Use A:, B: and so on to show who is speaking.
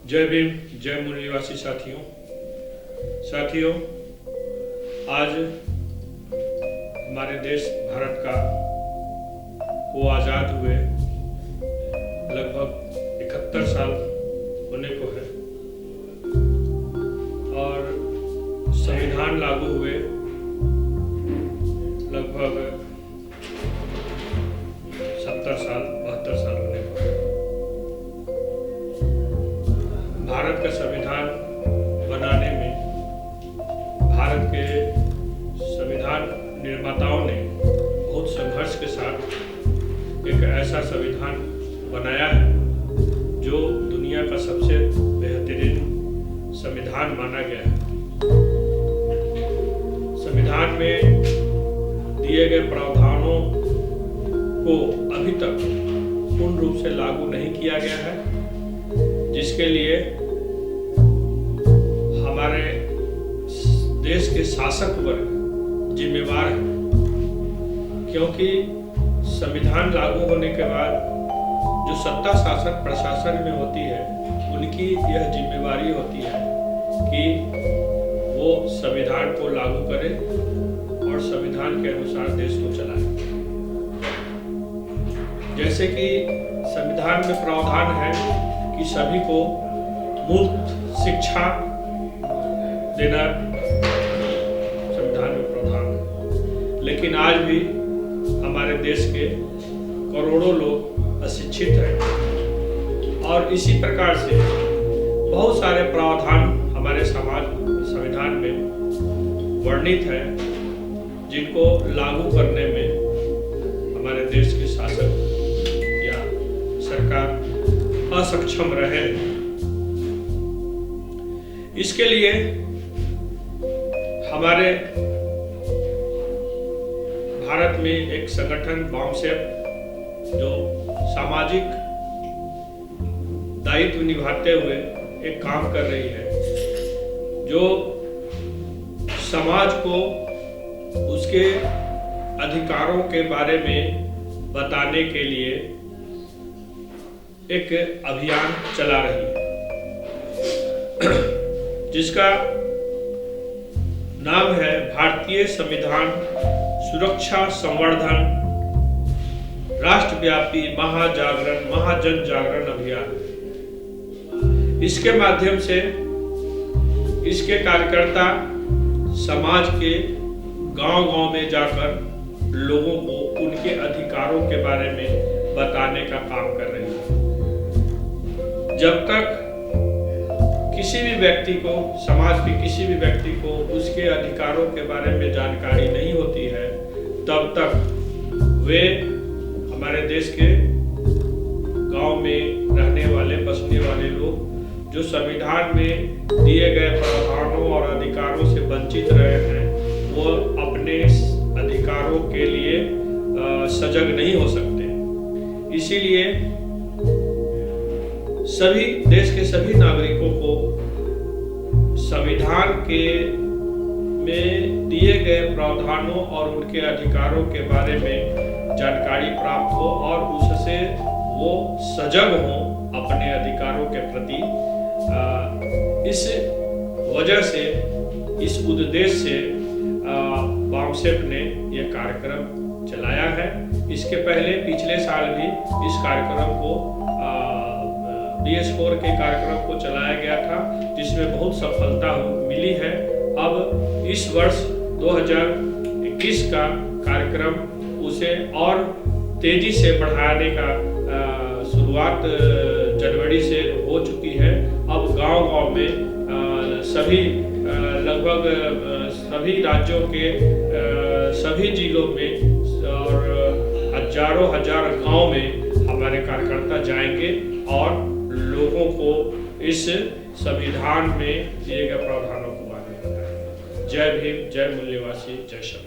A: जय भीम, जय मूल निवासी साथियों, आज हमारे देश भारत का को आज़ाद हुए लगभग 71 साल होने को है और संविधान लागू हुए लगभग 70 साल 72 साल होने को है। भारत का संविधान बनाने में भारत के संविधान निर्माताओं ने बहुत संघर्ष के साथ एक ऐसा संविधान बनाया है जो दुनिया का सबसे बेहतरीन संविधान माना गया है। संविधान में दिए गए प्रावधानों को अभी तक पूर्ण रूप से लागू नहीं किया गया है, जिसके लिए हमारे देश के शासक वर्ग जिम्मेवार है, क्योंकि संविधान लागू होने के बाद जो सत्ता शासन प्रशासन में होती है उनकी यह जिम्मेवारी होती है कि वो संविधान को लागू करें और संविधान के अनुसार देश को चलाएं। जैसे कि संविधान में प्रावधान है कि सभी को मुफ्त शिक्षा देना संविधान में प्रावधान है, लेकिन आज भी हमारे देश के करोड़ों लोग अशिक्षित हैं और इसी प्रकार से बहुत सारे प्रावधान हमारे संविधान में वर्णित है जिनको लागू करने में हमारे देश के शासक या सरकार असक्षम रहे। इसके लिए हमारे भारत में एक संगठन बामसेफ जो सामाजिक दायित्व निभाते हुए एक काम कर रही है, जो समाज को उसके अधिकारों के बारे में बताने के लिए एक अभियान चला रही है, जिसका नाम है भारतीय संविधान सुरक्षा संवर्धन राष्ट्रव्यापी महाजन जागरण अभियान। इसके माध्यम से इसके कार्यकर्ता समाज के गांव-गांव में जाकर लोगों को उनके अधिकारों के बारे में बताने का काम कर रही है। जब तक किसी भी व्यक्ति को, समाज के किसी भी व्यक्ति को उसके अधिकारों के बारे में जानकारी नहीं होती है, तब तक वे हमारे देश के गांव में रहने वाले, बसने वाले लोग जो संविधान में दिए गए प्रावधानों और अधिकारों से वंचित रहे हैं, वो अपने अधिकारों के लिए सजग नहीं हो सकते। इसीलिए सभी देश के सभी नागरिकों को संविधान के में दिए गए प्रावधानों और उनके अधिकारों के बारे में जानकारी प्राप्त हो और उससे वो सजग हों अपने अधिकारों के प्रति। इस वजह से, इस उद्देश्य से बामसेफ ने यह कार्यक्रम चलाया है। इसके पहले पिछले साल भी इस कार्यक्रम को DS4 के कार्यक्रम को चलाया गया था, जिसमें बहुत सफलता मिली है। अब इस वर्ष 2021 का कार्यक्रम उसे और तेजी से बढ़ाने का शुरुआत जनवरी से हो चुकी है। अब गांव-गांव में सभी लगभग सभी राज्यों के सभी जिलों में और हजारों गांव में हमारे कार्यकर्ता जाएंगे और लोगों को इस संविधान में दिए गए प्रावधानों के बारे में बताएंगे। जय भीम, जय मूल निवासी, जय शंकर।